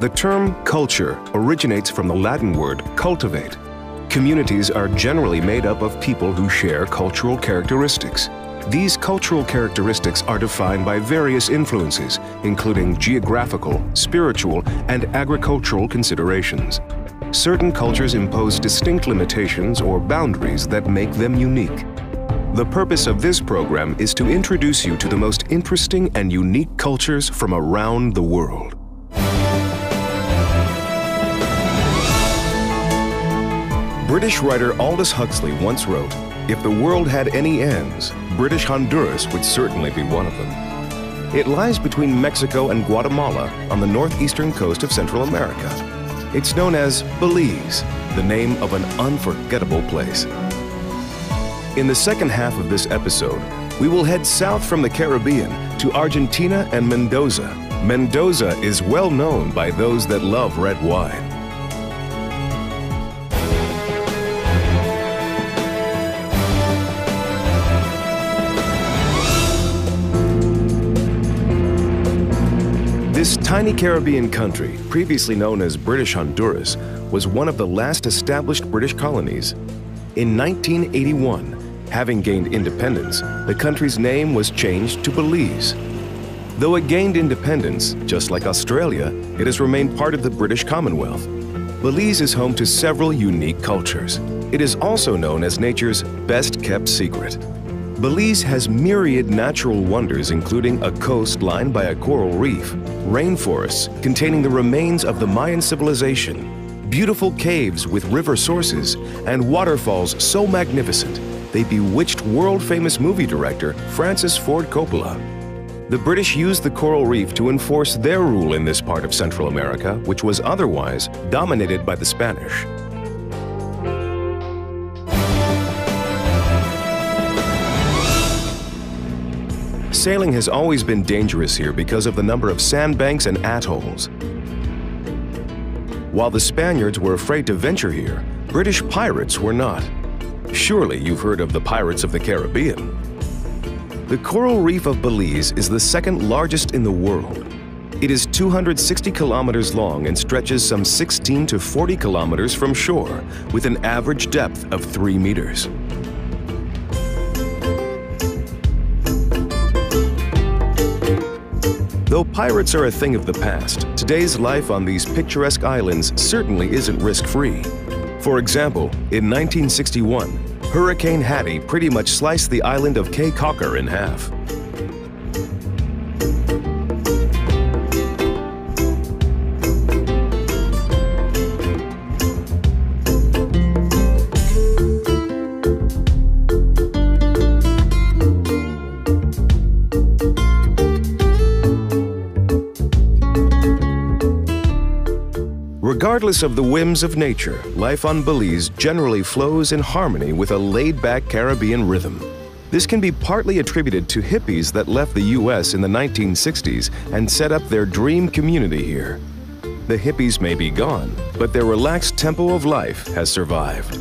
The term culture originates from the Latin word cultivate. Communities are generally made up of people who share cultural characteristics. These cultural characteristics are defined by various influences, including geographical, spiritual, and agricultural considerations. Certain cultures impose distinct limitations or boundaries that make them unique. The purpose of this program is to introduce you to the most interesting and unique cultures from around the world. British writer Aldous Huxley once wrote, "If the world had any ends, British Honduras would certainly be one of them." It lies between Mexico and Guatemala on the northeastern coast of Central America. It's known as Belize, the name of an unforgettable place. In the second half of this episode, we will head south from the Caribbean to Argentina and Mendoza. Mendoza is well known by those that love red wine. This tiny Caribbean country, previously known as British Honduras, was one of the last established British colonies. In 1981, having gained independence, the country's name was changed to Belize. Though it gained independence, just like Australia, it has remained part of the British Commonwealth. Belize is home to several unique cultures. It is also known as nature's best-kept secret. Belize has myriad natural wonders, including a coast lined by a coral reef, rainforests containing the remains of the Mayan civilization, beautiful caves with river sources, and waterfalls so magnificent they bewitched world-famous movie director Francis Ford Coppola. The British used the coral reef to enforce their rule in this part of Central America, which was otherwise dominated by the Spanish. Sailing has always been dangerous here because of the number of sandbanks and atolls. While the Spaniards were afraid to venture here, British pirates were not. Surely you've heard of the Pirates of the Caribbean. The coral reef of Belize is the second largest in the world. It is 260 kilometers long and stretches some 16 to 40 kilometers from shore, with an average depth of 3 meters. Though pirates are a thing of the past, today's life on these picturesque islands certainly isn't risk-free. For example, in 1961, Hurricane Hattie pretty much sliced the island of Cape Cocker in half. Regardless of the whims of nature, life on Belize generally flows in harmony with a laid-back Caribbean rhythm. This can be partly attributed to hippies that left the U.S. in the 1960s and set up their dream community here. The hippies may be gone, but their relaxed tempo of life has survived.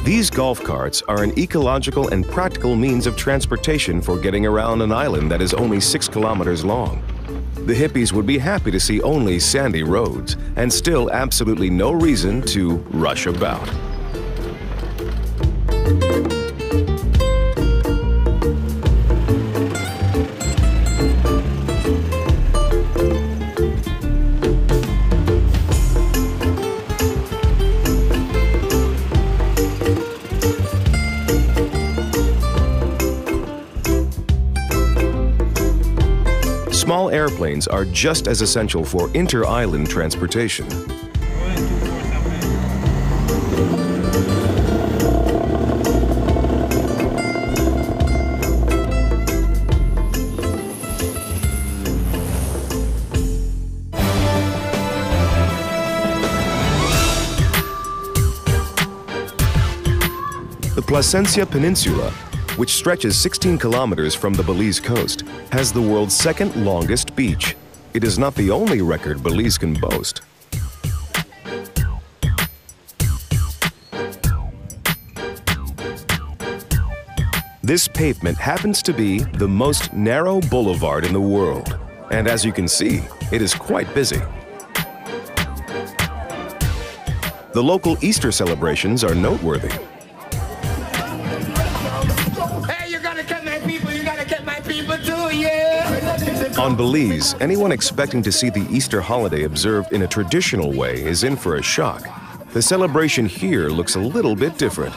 These golf carts are an ecological and practical means of transportation for getting around an island that is only 6 kilometers long. The hippies would be happy to see only sandy roads and still absolutely no reason to rush about. Small airplanes are just as essential for inter-island transportation. The Plasencia Peninsula, which stretches 16 kilometers from the Belize coast, has the world's second longest beach. It is not the only record Belize can boast. This pavement happens to be the most narrow boulevard in the world, and as you can see, it is quite busy. The local Easter celebrations are noteworthy. Hey, you gotta get my people, you gotta get my people too, yeah! On Belize, anyone expecting to see the Easter holiday observed in a traditional way is in for a shock. The celebration here looks a little bit different.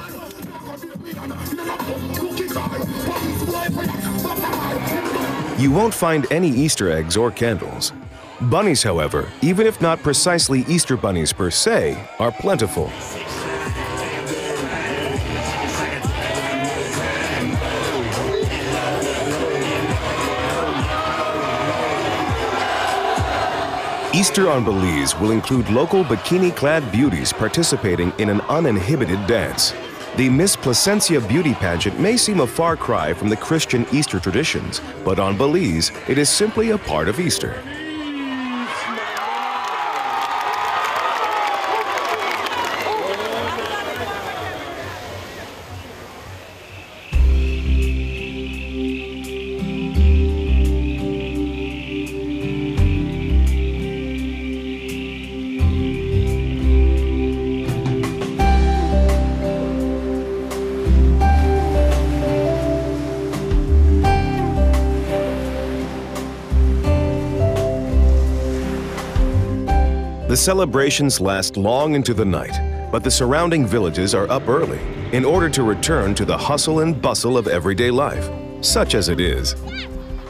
You won't find any Easter eggs or candles. Bunnies, however, even if not precisely Easter bunnies per se, are plentiful. Easter on Belize will include local bikini-clad beauties participating in an uninhibited dance. The Miss Placencia beauty pageant may seem a far cry from the Christian Easter traditions, but on Belize, it is simply a part of Easter. The celebrations last long into the night, but the surrounding villages are up early in order to return to the hustle and bustle of everyday life, such as it is.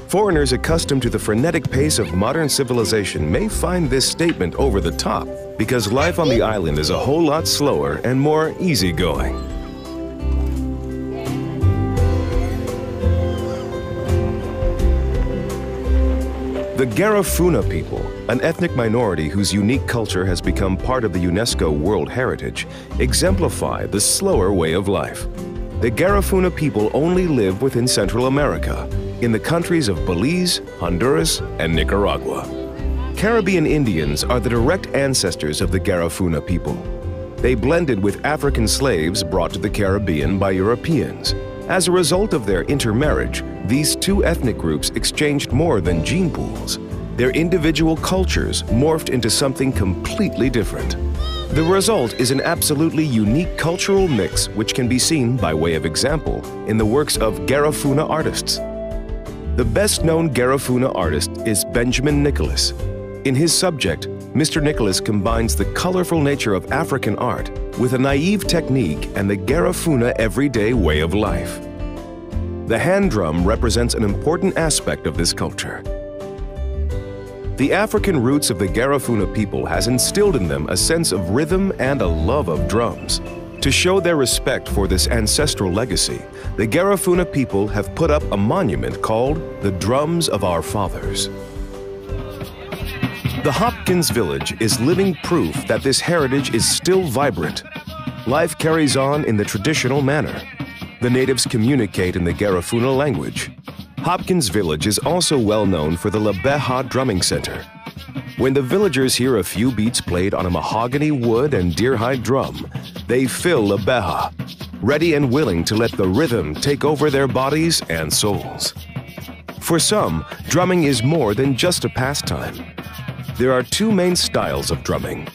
Foreigners accustomed to the frenetic pace of modern civilization may find this statement over the top because life on the island is a whole lot slower and more easygoing. The Garifuna people, an ethnic minority whose unique culture has become part of the UNESCO World Heritage, exemplify the slower way of life. The Garifuna people only live within Central America, in the countries of Belize, Honduras, and Nicaragua. Caribbean Indians are the direct ancestors of the Garifuna people. They blended with African slaves brought to the Caribbean by Europeans. As a result of their intermarriage, these two ethnic groups exchanged more than gene pools. Their individual cultures morphed into something completely different. The result is an absolutely unique cultural mix which can be seen, by way of example, in the works of Garifuna artists. The best-known Garifuna artist is Benjamin Nicholas. In his subject, Mr. Nicholas combines the colorful nature of African art with a naive technique and the Garifuna everyday way of life. The hand drum represents an important aspect of this culture. The African roots of the Garifuna people has instilled in them a sense of rhythm and a love of drums. To show their respect for this ancestral legacy, the Garifuna people have put up a monument called the Drums of Our Fathers. The Hopkins village is living proof that this heritage is still vibrant. Life carries on in the traditional manner. The natives communicate in the Garifuna language. Hopkins village is also well known for the Lebeha drumming center. When the villagers hear a few beats played on a mahogany wood and deer-hide drum, they fill Lebeha, ready and willing to let the rhythm take over their bodies and souls. For some, drumming is more than just a pastime. There are two main styles of drumming.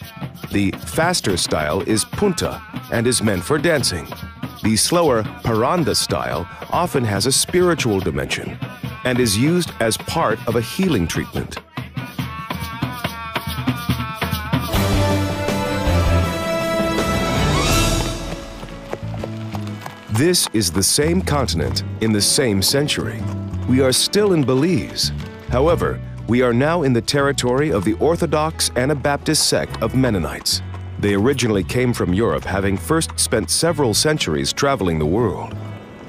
The faster style is punta and is meant for dancing. The slower paranda style often has a spiritual dimension and is used as part of a healing treatment. This is the same continent in the same century. We are still in Belize. However, we are now in the territory of the Orthodox Anabaptist sect of Mennonites. They originally came from Europe, having first spent several centuries traveling the world.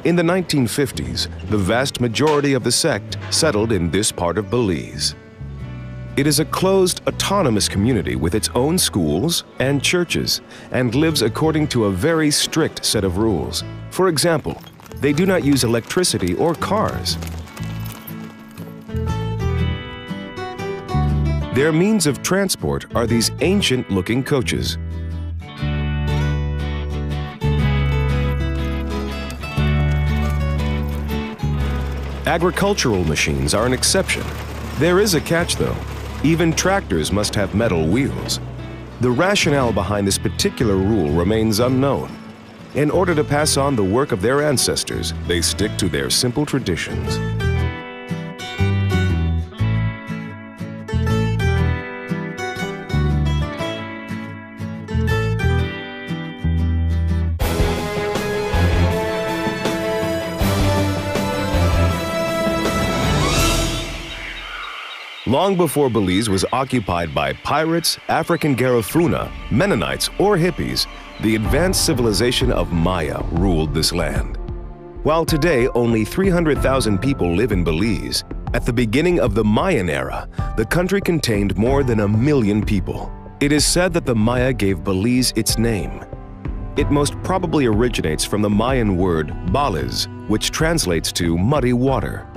In the 1950s, the vast majority of the sect settled in this part of Belize. It is a closed, autonomous community with its own schools and churches, and lives according to a very strict set of rules. For example, they do not use electricity or cars. Their means of transport are these ancient-looking coaches. Agricultural machines are an exception. There is a catch, though. Even tractors must have metal wheels. The rationale behind this particular rule remains unknown. In order to pass on the work of their ancestors, they stick to their simple traditions. Long before Belize was occupied by pirates, African Garifuna, Mennonites, or hippies, the advanced civilization of Maya ruled this land. While today only 300,000 people live in Belize, at the beginning of the Mayan era, the country contained more than 1 million people. It is said that the Maya gave Belize its name. It most probably originates from the Mayan word BELIZE, which translates to muddy water.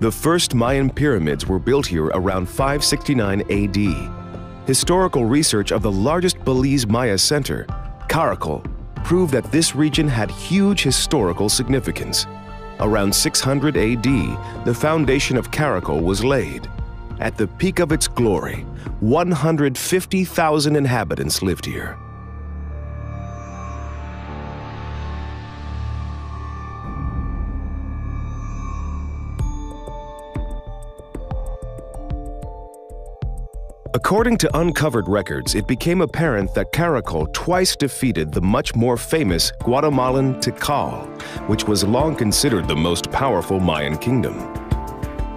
The first Mayan pyramids were built here around 569 AD. Historical research of the largest Belize Maya center, Caracol, proved that this region had huge historical significance. Around 600 AD, the foundation of Caracol was laid. At the peak of its glory, 150,000 inhabitants lived here. According to uncovered records, it became apparent that Caracol twice defeated the much more famous Guatemalan Tikal, which was long considered the most powerful Mayan kingdom.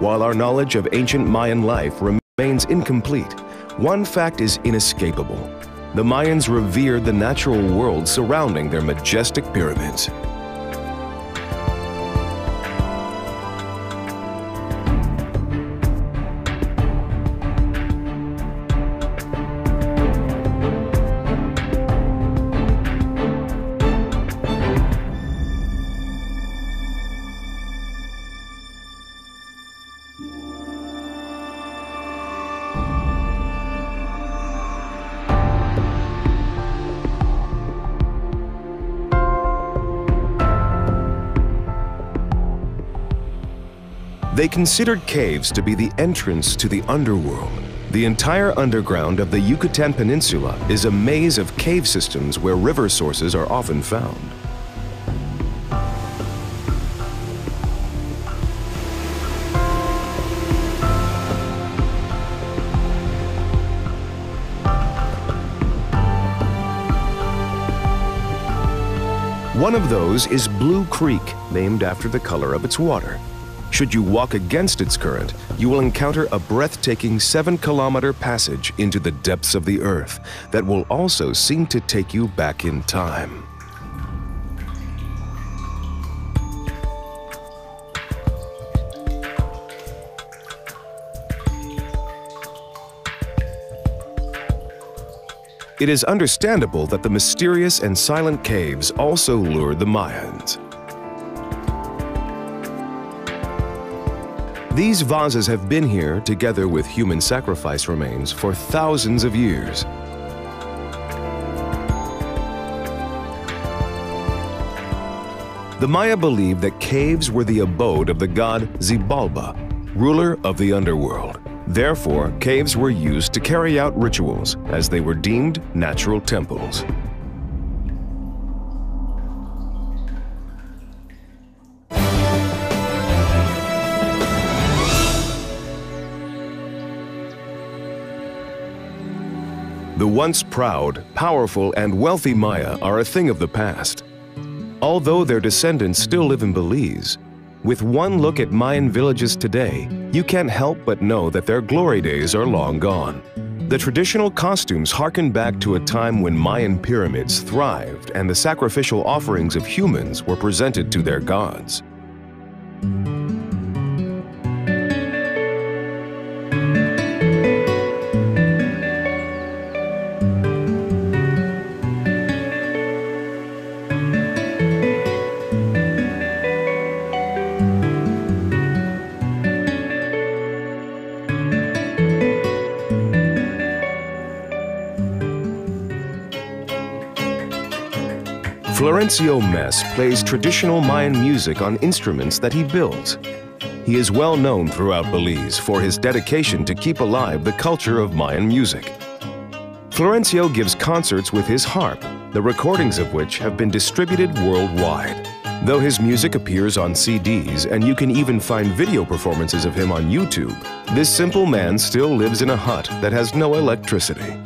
While our knowledge of ancient Mayan life remains incomplete, one fact is inescapable. The Mayans revered the natural world surrounding their majestic pyramids. They considered caves to be the entrance to the underworld. The entire underground of the Yucatan Peninsula is a maze of cave systems where river sources are often found. One of those is Blue Creek, named after the color of its water. Should you walk against its current, you will encounter a breathtaking 7-kilometer passage into the depths of the earth that will also seem to take you back in time. It is understandable that the mysterious and silent caves also lured the Mayans. These vases have been here together with human sacrifice remains for thousands of years. The Maya believed that caves were the abode of the god Xibalba, ruler of the underworld. Therefore, caves were used to carry out rituals as they were deemed natural temples. The once proud, powerful, and wealthy Maya are a thing of the past. Although their descendants still live in Belize, with one look at Mayan villages today, you can't help but know that their glory days are long gone. The traditional costumes harken back to a time when Mayan pyramids thrived and the sacrificial offerings of humans were presented to their gods. Florencio Mess plays traditional Mayan music on instruments that he builds. He is well known throughout Belize for his dedication to keep alive the culture of Mayan music. Florencio gives concerts with his harp, the recordings of which have been distributed worldwide. Though his music appears on CDs and you can even find video performances of him on YouTube, this simple man still lives in a hut that has no electricity.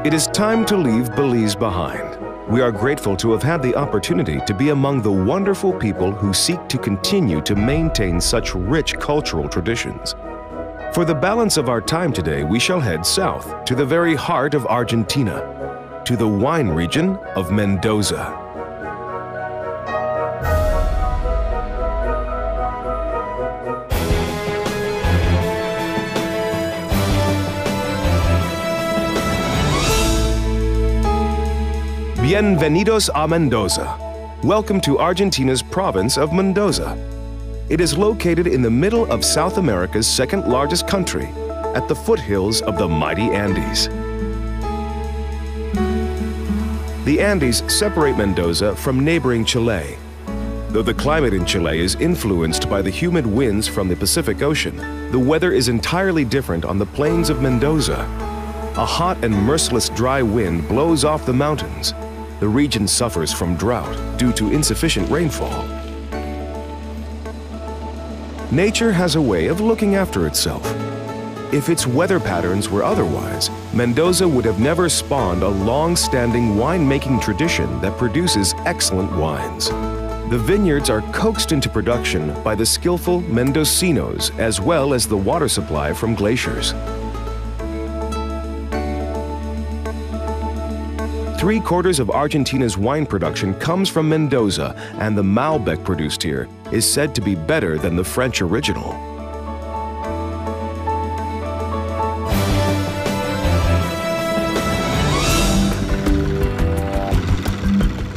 It is time to leave Belize behind. We are grateful to have had the opportunity to be among the wonderful people who seek to continue to maintain such rich cultural traditions. For the balance of our time today, we shall head south to the very heart of Argentina, to the wine region of Mendoza. Bienvenidos a Mendoza. Welcome to Argentina's province of Mendoza. It is located in the middle of South America's second largest country, at the foothills of the mighty Andes. The Andes separate Mendoza from neighboring Chile. Though the climate in Chile is influenced by the humid winds from the Pacific Ocean, the weather is entirely different on the plains of Mendoza. A hot and merciless dry wind blows off the mountains. The region suffers from drought due to insufficient rainfall. Nature has a way of looking after itself. If its weather patterns were otherwise, Mendoza would have never spawned a long-standing wine-making tradition that produces excellent wines. The vineyards are coaxed into production by the skillful Mendocinos as well as the water supply from glaciers. 3/4 of Argentina's wine production comes from Mendoza, and the Malbec produced here is said to be better than the French original.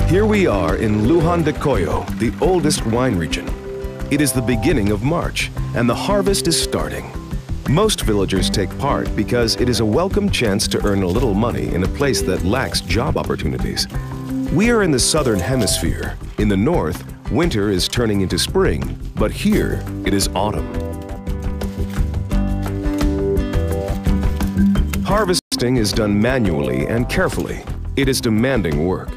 Here we are in Luján de Cuyo, the oldest wine region. It is the beginning of March, and the harvest is starting. Most villagers take part because it is a welcome chance to earn a little money in a place that lacks job opportunities. We are in the southern hemisphere. In the north, winter is turning into spring, but here it is autumn. Harvesting is done manually and carefully. It is demanding work.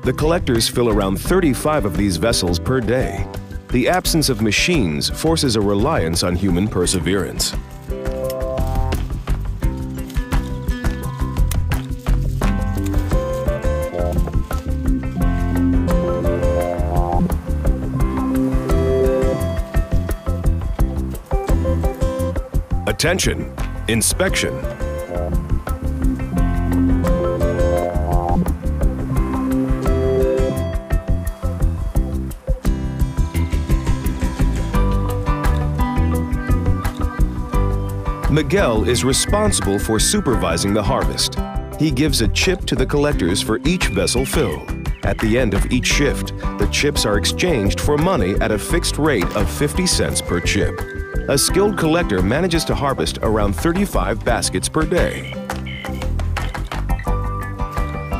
The collectors fill around 35 of these vessels per day. The absence of machines forces a reliance on human perseverance. Attention! Inspection! Miguel is responsible for supervising the harvest. He gives a chip to the collectors for each vessel filled. At the end of each shift, the chips are exchanged for money at a fixed rate of 50 cents per chip. A skilled collector manages to harvest around 35 baskets per day.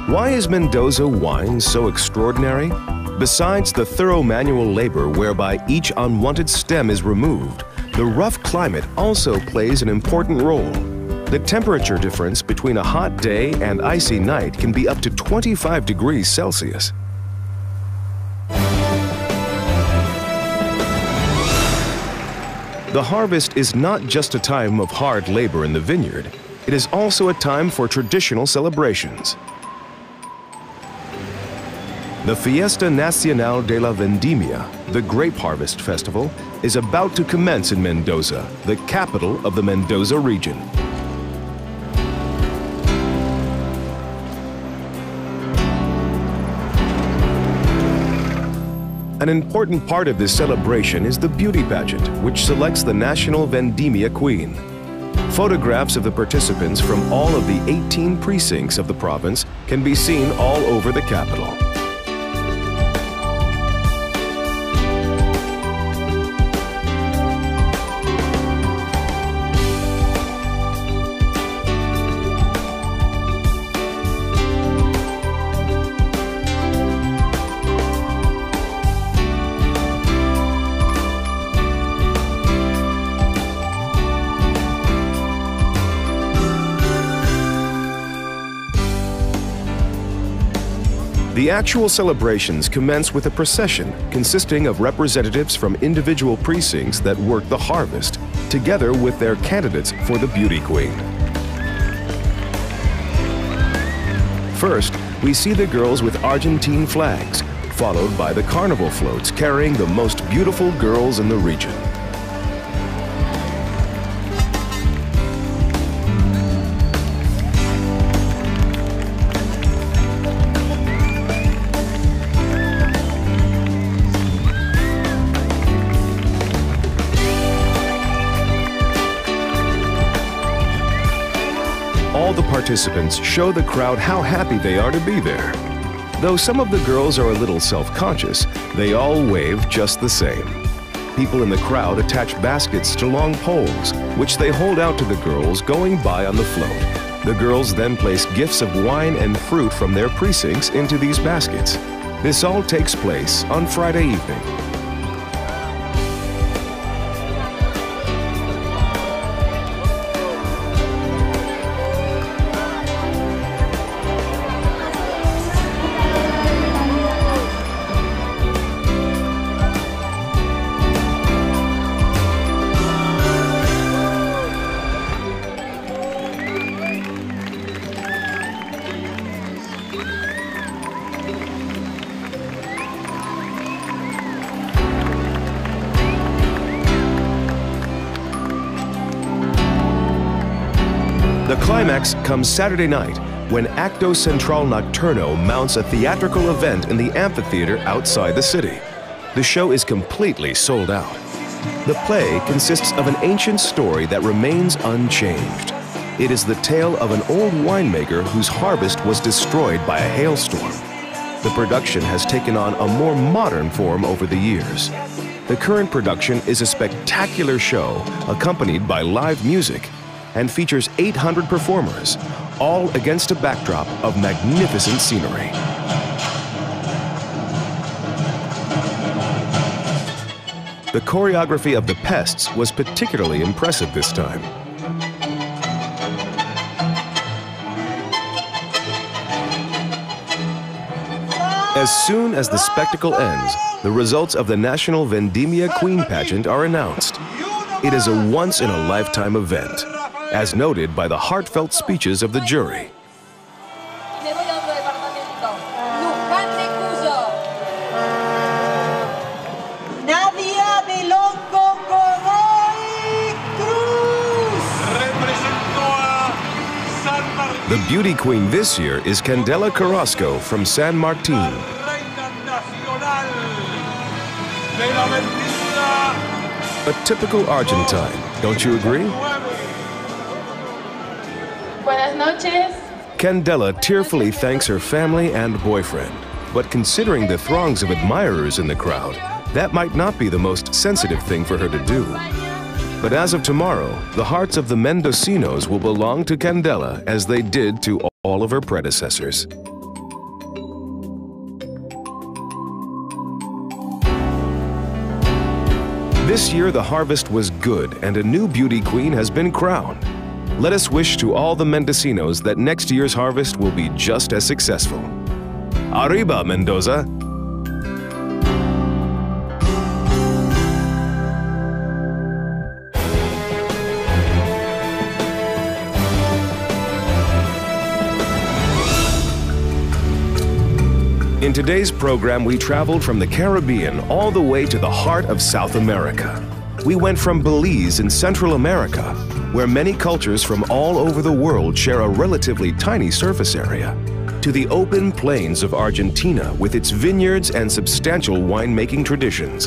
Why is Mendoza wine so extraordinary? Besides the thorough manual labor whereby each unwanted stem is removed, the rough climate also plays an important role. The temperature difference between a hot day and icy night can be up to 25 degrees Celsius. The harvest is not just a time of hard labor in the vineyard, it is also a time for traditional celebrations. The Fiesta Nacional de la Vendimia, the Grape Harvest Festival, is about to commence in Mendoza, the capital of the Mendoza region. An important part of this celebration is the beauty pageant, which selects the national Vendimia queen. Photographs of the participants from all of the 18 precincts of the province can be seen all over the capital. The actual celebrations commence with a procession consisting of representatives from individual precincts that work the harvest, together with their candidates for the Beauty Queen. First, we see the girls with Argentine flags, followed by the carnival floats carrying the most beautiful girls in the region. All the participants show the crowd how happy they are to be there. Though some of the girls are a little self-conscious, they all wave just the same. People in the crowd attach baskets to long poles, which they hold out to the girls going by on the float. The girls then place gifts of wine and fruit from their precincts into these baskets. This all takes place on Friday evening. The climax comes Saturday night when Acto Central Nocturno mounts a theatrical event in the amphitheater outside the city. The show is completely sold out. The play consists of an ancient story that remains unchanged. It is the tale of an old winemaker whose harvest was destroyed by a hailstorm. The production has taken on a more modern form over the years. The current production is a spectacular show accompanied by live music and features 800 performers, all against a backdrop of magnificent scenery. The choreography of the pests was particularly impressive this time. As soon as the spectacle ends, the results of the National Vendimia Queen pageant are announced. It is a once-in-a-lifetime event, as noted by the heartfelt speeches of the jury. The beauty queen this year is Candela Carrasco from San Martin. A typical Argentine, don't you agree? Buenas noches. Candela tearfully thanks her family and boyfriend. But considering the throngs of admirers in the crowd, that might not be the most sensitive thing for her to do. But as of tomorrow, the hearts of the Mendocinos will belong to Candela as they did to all of her predecessors. This year, the harvest was good and a new beauty queen has been crowned. Let us wish to all the Mendocinos that next year's harvest will be just as successful. Arriba, Mendoza! In today's program, we traveled from the Caribbean all the way to the heart of South America. We went from Belize in Central America, where many cultures from all over the world share a relatively tiny surface area, to the open plains of Argentina with its vineyards and substantial winemaking traditions.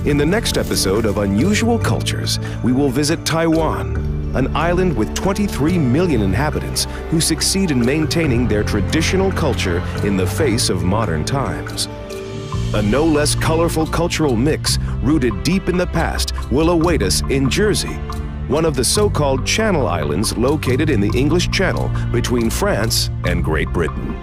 In the next episode of Unusual Cultures, we will visit Taiwan, an island with 23 million inhabitants who succeed in maintaining their traditional culture in the face of modern times. A no less colorful cultural mix rooted deep in the past will await us in Jersey, one of the so-called Channel Islands located in the English Channel between France and Great Britain.